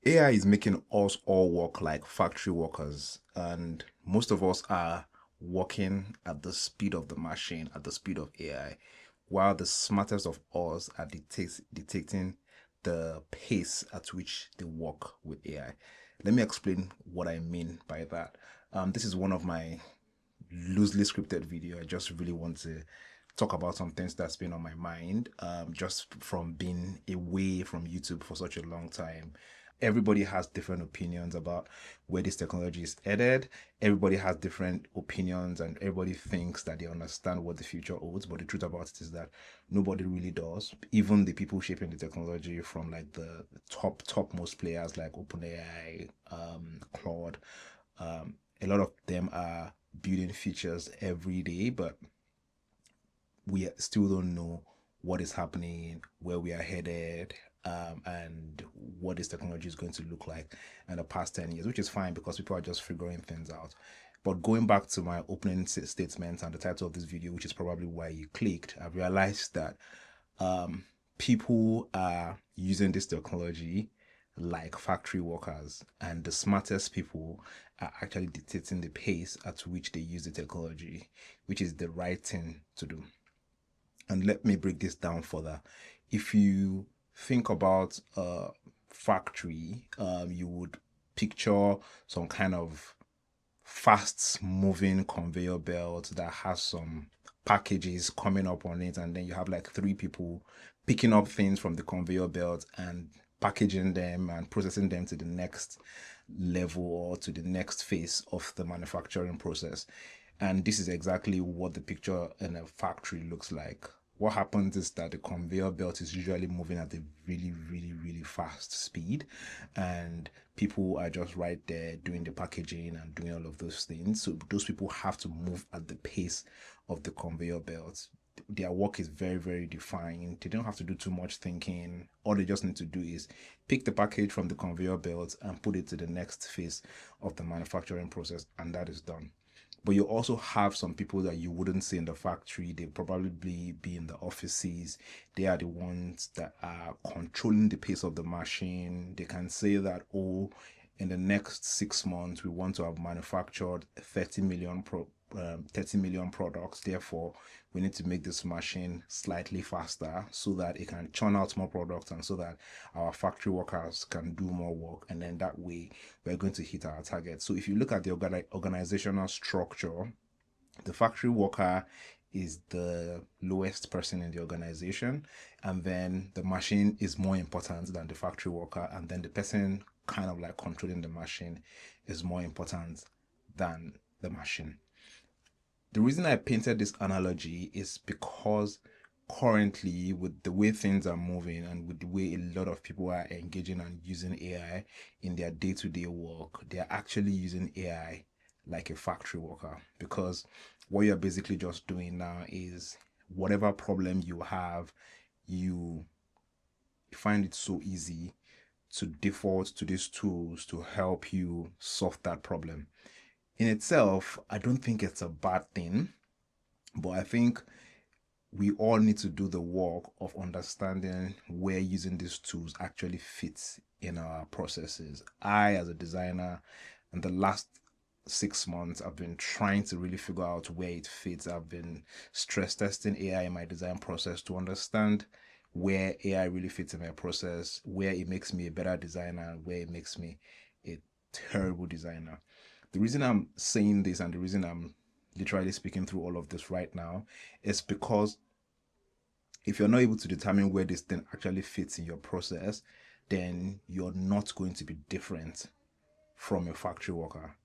AI is making us all work like factory workers, and most of us are working at the speed of the machine, at the speed of AI, while the smartest of us are dictating the pace at which they work with AI. Let me explain what I mean by that. This is one of my loosely scripted video. I just really want to talk about some things that's been on my mind, just from being away from YouTube for such a long time. Everybody has different opinions about where this technology is headed. Everybody has different opinions, and everybody thinks that they understand what the future holds. But the truth about it is that nobody really does. Even the people shaping the technology, from like the topmost players like OpenAI, Claude, a lot of them are building features every day, but we still don't know what is happening, where we are headed, and what this technology is going to look like in the past 10 years, which is fine because people are just figuring things out. But going back to my opening statement and the title of this video, which is probably why you clicked, I've realized that people are using this technology like factory workers, and the smartest people are actually dictating the pace at which they use the technology, which is the right thing to do. And let me break this down further. If you think about a factory, you would picture some kind of fast moving conveyor belt that has some packages coming up on it, and then you have like three people picking up things from the conveyor belt and packaging them and processing them to the next level or to the next phase of the manufacturing process. And this is exactly what the picture in a factory looks like. What happens is that the conveyor belt is usually moving at a really, really, really fast speed, and people are just right there doing the packaging and doing all of those things. So those people have to move at the pace of the conveyor belt. Their work is very, very defined. They don't have to do too much thinking. All they just need to do is pick the package from the conveyor belt and put it to the next phase of the manufacturing process, and that is done. But you also have some people that you wouldn't see in the factory. They probably be in the offices. They are the ones that are controlling the pace of the machine. They can say that, oh, in the next 6 months, we want to have manufactured 30 million products. Therefore, we need to make this machine slightly faster so that it can churn out more products and so that our factory workers can do more work. And then that way, we're going to hit our target. So if you look at the organizational structure, the factory worker is the lowest person in the organization, and then the machine is more important than the factory worker, and then the person kind of like controlling the machine is more important than the machine. The reason I painted this analogy is because currently, with the way things are moving and with the way a lot of people are engaging and using AI in their day-to-day work, they are actually using AI like a factory worker, because what you're basically just doing now is whatever problem you have, you find it so easy to default to these tools to help you solve that problem. In itself, I don't think it's a bad thing, but I think we all need to do the work of understanding where using these tools actually fits in our processes. I, as a designer, in the last 6 months, I've been trying to really figure out where it fits. I've been stress testing AI in my design process to understand where AI really fits in my process, where it makes me a better designer, and where it makes me a terrible designer. The reason I'm saying this and the reason I'm literally speaking through all of this right now is because if you're not able to determine where this thing actually fits in your process, then you're not going to be different from a factory worker.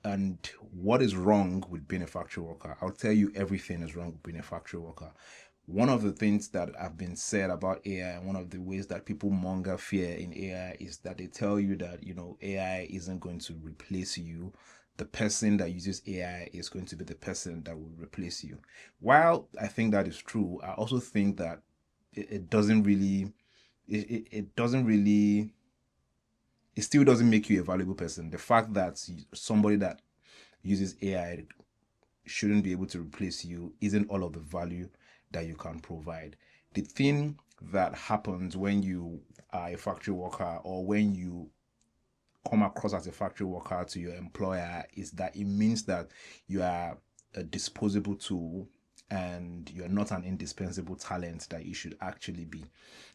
And what is wrong with being a factory worker? I'll tell you everything is wrong with being a factory worker. One of the things that have been said about AI, and one of the ways that people monger fear in AI, is that they tell you that, AI isn't going to replace you. The person that uses AI is going to be the person that will replace you. While I think that is true, I also think that it doesn't really, it doesn't really, it still doesn't make you a valuable person. The fact that somebody that uses AI shouldn't be able to replace you isn't all of the value that you can provide. The thing that happens when you are a factory worker, or when you come across as a factory worker to your employer is that it means that you are a disposable tool and you're not an indispensable talent that you should actually be.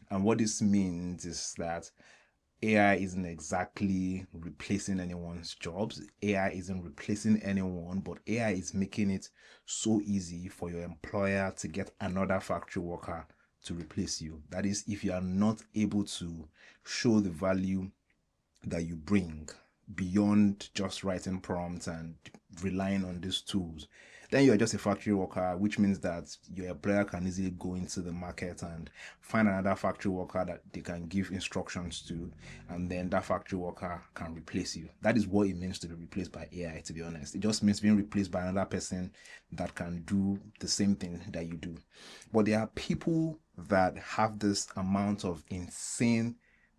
And what this means is that AI isn't exactly replacing anyone's jobs. AI isn't replacing anyone, but AI is making it so easy for your employer to get another factory worker to replace you. That is, if you are not able to show the value that you bring beyond just writing prompts and relying on these tools, then you're just a factory worker, which means that your employer can easily go into the market and find another factory worker that they can give instructions to, and then that factory worker can replace you. That is what it means to be replaced by AI, to be honest. It just means being replaced by another person that can do the same thing that you do. But there are people that have this amount of insane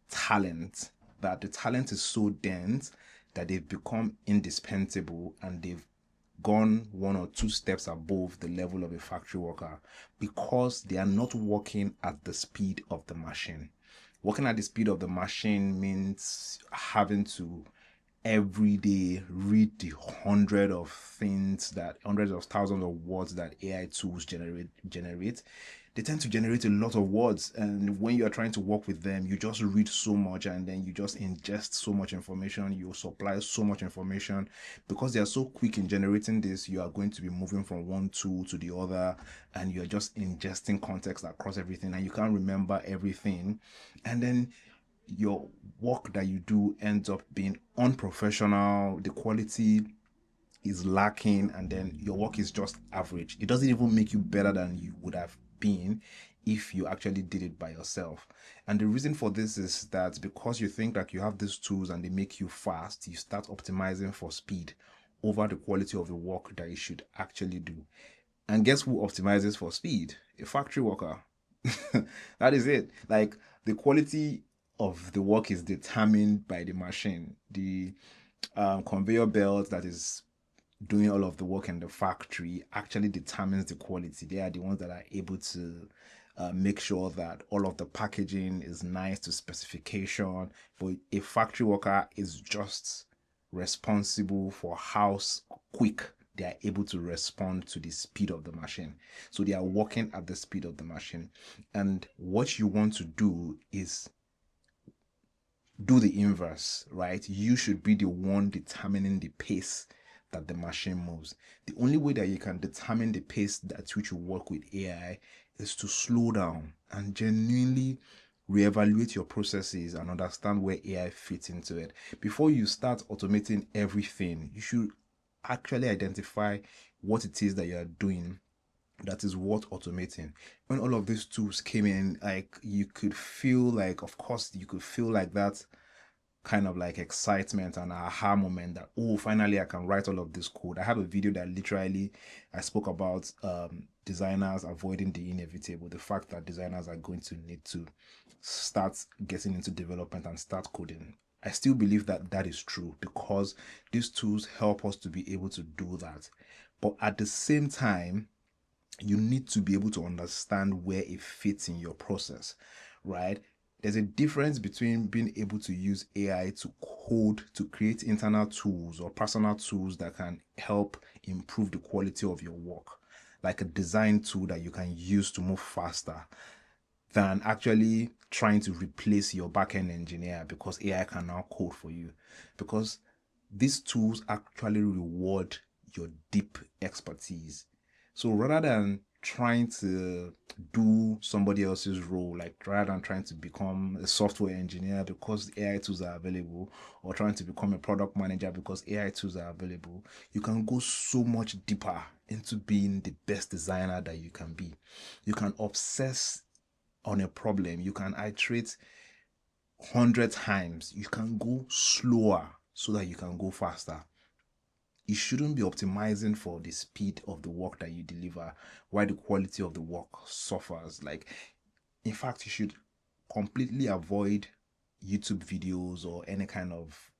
talent, that the talent is so dense that they've become indispensable and they've gone one or two steps above the level of a factory worker because they are not working at the speed of the machine. Working at the speed of the machine means having to every day read the hundreds of thousands of words that AI tools generate. They tend to generate a lot of words, and when you're trying to work with them, you just read so much and then you just ingest so much information, you supply so much information. Because they are so quick in generating this, you are going to be moving from one tool to the other, and you're just ingesting context across everything, and you can't remember everything. And then your work that you do ends up being unprofessional, the quality is lacking, and then your work is just average. It doesn't even make you better than you would have been if you actually did it by yourself. And the reason for this is that because you think that you have these tools and they make you fast, you start optimizing for speed over the quality of the work that you should actually do. And guess who optimizes for speed? A factory worker. That is it. Like, the quality of the work is determined by the machine. The conveyor belt that is doing all of the work in the factory actually determines the quality. They are the ones that are able to make sure that all of the packaging is nice to specification. But a factory worker is just responsible for how quick they are able to respond to the speed of the machine. So they are working at the speed of the machine. And what you want to do is do the inverse, right? You should be the one determining the pace that the machine moves. The only way that you can determine the pace at which you work with AI is to slow down and genuinely reevaluate your processes and understand where AI fits into it. Before you start automating everything, you should actually identify what it is that you are doing that is worth automating. When all of these tools came in, like, you could feel like, of course, you could feel like that kind of like excitement and aha moment that, oh, finally I can write all of this code. I have a video that literally I spoke about designers avoiding the inevitable, the fact that designers are going to need to start getting into development and start coding. I still believe that that is true because these tools help us to be able to do that. But at the same time, you need to be able to understand where it fits in your process, right? There's a difference between being able to use AI to code, to create internal tools or personal tools that can help improve the quality of your work, like a design tool that you can use to move faster, than actually trying to replace your backend engineer because AI can now code for you. Because these tools actually reward your deep expertise. So rather than trying to do somebody else's role, like rather than trying to become a software engineer because AI tools are available, or trying to become a product manager because AI tools are available, you can go so much deeper into being the best designer that you can be. You can obsess on a problem, you can iterate 100 times, you can go slower so that you can go faster. You shouldn't be optimizing for the speed of the work that you deliver while the quality of the work suffers. Like, in fact, you should completely avoid YouTube videos or any kind of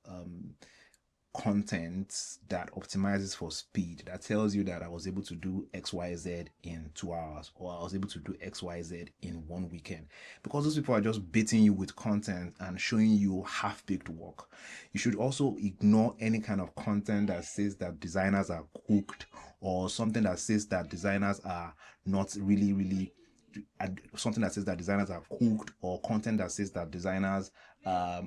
content that optimizes for speed, that tells you that I was able to do XYZ in 2 hours, or I was able to do XYZ in one weekend. Because those people are just baiting you with content and showing you half-baked work. You should also ignore any kind of content that says that designers are cooked, or something that says that designers are not really something that says that designers are cooked, or content that says that designers are